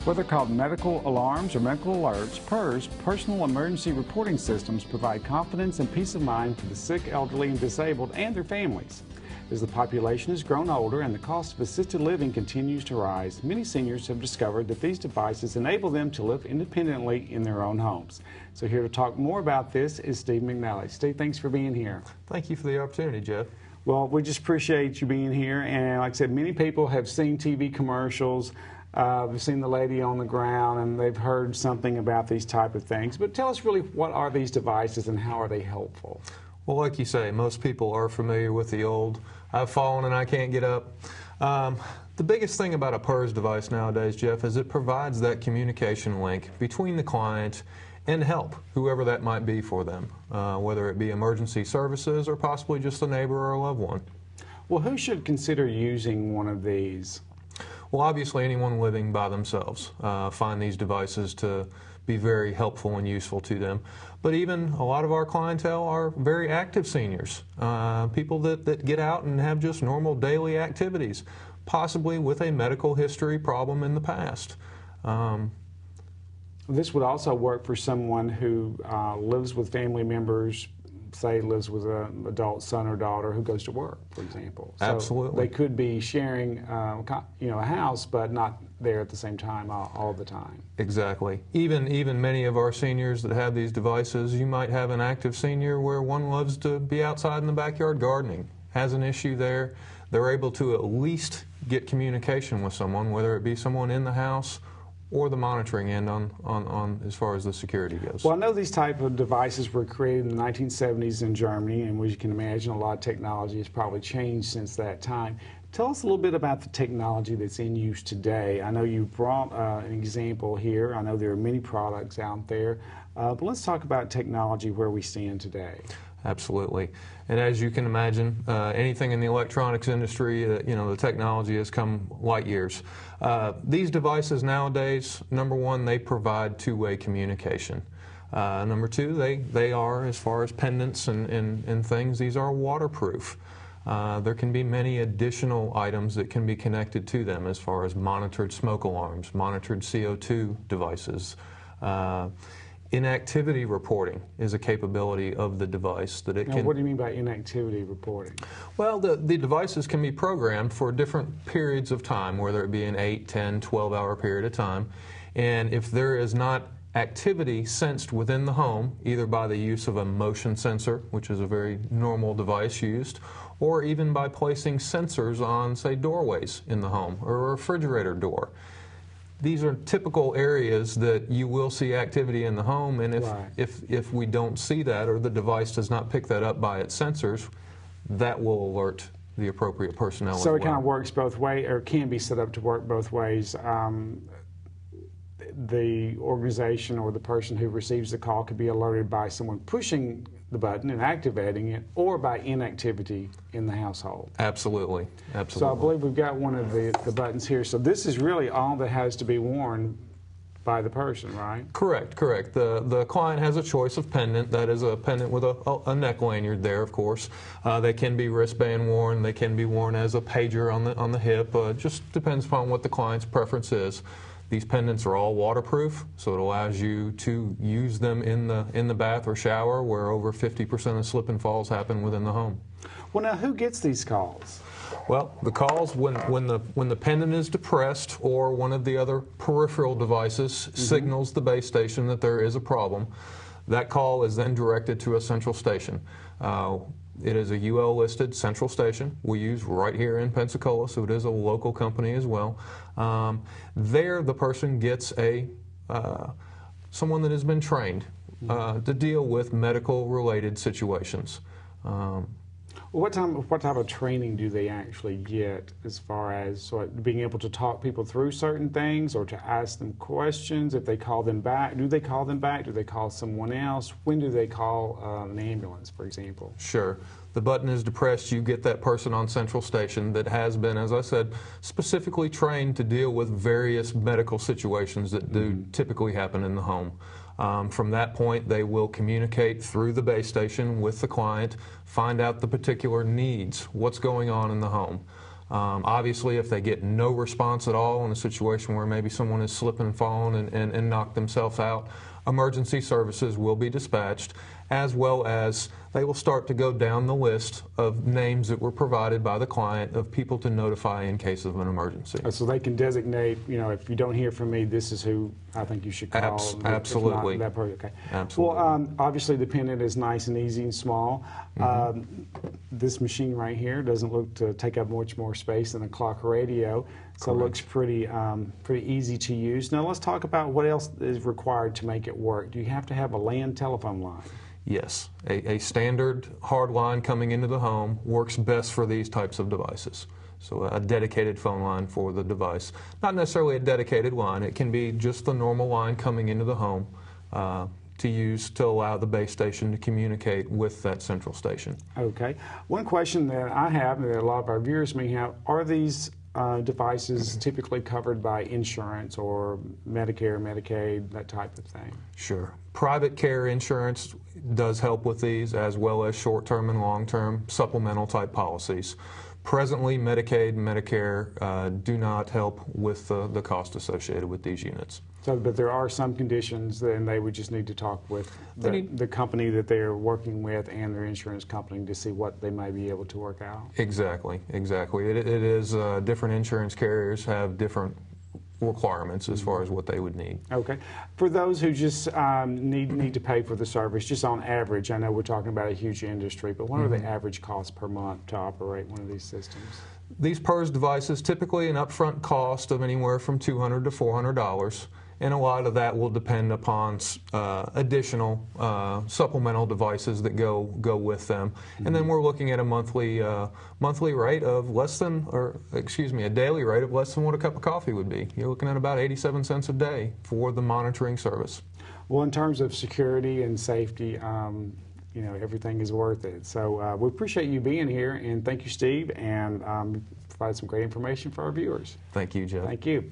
Whether called medical alarms or medical alerts, PERS, Personal Emergency Reporting Systems, provide confidence and peace of mind for the sick, elderly, and disabled and their families. As the population has grown older and the cost of assisted living continues to rise, many seniors have discovered that these devices enable them to live independently in their own homes. So here to talk more about this is Steve McNally. Steve, thanks for being here. Thank you for the opportunity, Jeff. Well, we just appreciate you being here, and like I said, many people have seen TV commercials. They've seen the lady on the ground and they've heard something about these type of things. But tell us really, what are these devices and how are they helpful? Well, like you say, most people are familiar with the old, I've fallen and I can't get up. The biggest thing about a PERS device nowadays, Jeff, is it provides that communication link between the client and help, whoever that might be for them, whether it be emergency services or possibly just a neighbor or a loved one. Well, who should consider using one of these? Well, obviously anyone living by themselves find these devices to be very helpful and useful to them. But even a lot of our clientele are very active seniors, people that get out and have just normal daily activities, possibly with a medical history problem in the past. This would also work for someone who lives with family members, say lives with an adult son or daughter who goes to work, for example. So absolutely. They could be sharing a house, but not there at the same time all the time. Exactly. Even many of our seniors that have these devices, you might have an active senior where one loves to be outside in the backyard gardening, has an issue there. They're able to at least get communication with someone, whether it be someone in the house or the monitoring end on as far as the security goes. Well, I know these type of devices were created in the 1970s in Germany, and as you can imagine, a lot of technology has probably changed since that time. Tell us a little bit about the technology that's in use today. I know you brought an example here. I know there are many products out there, but let's talk about technology where we stand today. Absolutely. And as you can imagine, anything in the electronics industry, the technology has come light years. These devices nowadays, number one, they provide two-way communication. Number two, they are, as far as pendants and things, these are waterproof. There can be many additional items that can be connected to them, as far as monitored smoke alarms, monitored CO2 devices. Inactivity reporting is a capability of the device that it now, can... What do you mean by inactivity reporting? Well, the devices can be programmed for different periods of time, whether it be an 8, 10, 12-hour period of time. And if there is not activity sensed within the home, either by the use of a motion sensor, which is a very normal device used, or even by placing sensors on, say, doorways in the home or a refrigerator door. These are typical areas that you will see activity in the home, and if we don't see that or the device does not pick that up by its sensors, that will alert the appropriate personnel as well. So it kind of works both ways, or can be set up to work both ways. The organization or the person who receives the call could be alerted by someone pushing the button and activating it, or by inactivity in the household. Absolutely. Absolutely. So I believe we've got one of the buttons here. So this is really all that has to be worn by the person, right? Correct, correct. The client has a choice of pendant. That is a pendant with a neck lanyard there, of course. They can be wristband worn. They can be worn as a pager on the hip. Just depends upon what the client's preference is. These pendants are all waterproof, so it allows you to use them in the bath or shower, where over 50% of slip and falls happen within the home. Well, now who gets these calls? Well, the calls when the pendant is depressed or one of the other peripheral devices signals the base station that there is a problem, that call is then directed to a central station. It is a UL-listed central station we use right here in Pensacola, so it is a local company as well. There, the person gets someone that has been trained to deal with medical-related situations. What type of training do they actually get, as far as being able to talk people through certain things, or to ask them questions? If they call them back, do they call them back? Do they call someone else? When do they call an ambulance, for example? Sure. The button is depressed, you get that person on central station that has been, as I said, specifically trained to deal with various medical situations that do typically happen in the home. From that point, they will communicate through the base station with the client, find out the particular needs, what's going on in the home. Obviously, if they get no response at all in a situation where maybe someone is slipping and falling and knocked themselves out, emergency services will be dispatched, as well as they will start to go down the list of names that were provided by the client of people to notify in case of an emergency. So they can designate, you know, if you don't hear from me, this is who I think you should call. Absolutely. That person. Okay. Absolutely. Well, obviously the pendant is nice and easy and small. This machine right here doesn't look to take up much more space than a clock radio, so it looks pretty easy to use. Now let's talk about what else is required to make it work. Do you have to have a land telephone line? Yes, a standard hard line coming into the home works best for these types of devices. So a dedicated phone line for the device. Not necessarily a dedicated line, it can be just the normal line coming into the home to use to allow the base station to communicate with that central station. Okay. One question that I have, and that a lot of our viewers may have, are these devices typically covered by insurance or Medicare, Medicaid, that type of thing? Sure. Private care insurance does help with these, as well as short-term and long-term supplemental type policies. Presently, Medicaid and Medicare do not help with the cost associated with these units. So, but there are some conditions, and they would just need to talk with the company that they're working with and their insurance company to see what they may be able to work out. Exactly, exactly. It is different insurance carriers have different requirements as far as what they would need. Okay. For those who just need to pay for the service, just on average, I know we're talking about a huge industry, but what are the average costs per month to operate one of these systems? These PERS devices, typically an upfront cost of anywhere from $200 to $400. And a lot of that will depend upon additional supplemental devices that go with them. And then we're looking at a monthly rate of less than, or excuse me, a daily rate of less than what a cup of coffee would be. You're looking at about 87 cents a day for the monitoring service. Well, in terms of security and safety, you know, everything is worth it. So we appreciate you being here, and thank you, Steve, and provide some great information for our viewers. Thank you, Jeff. Thank you.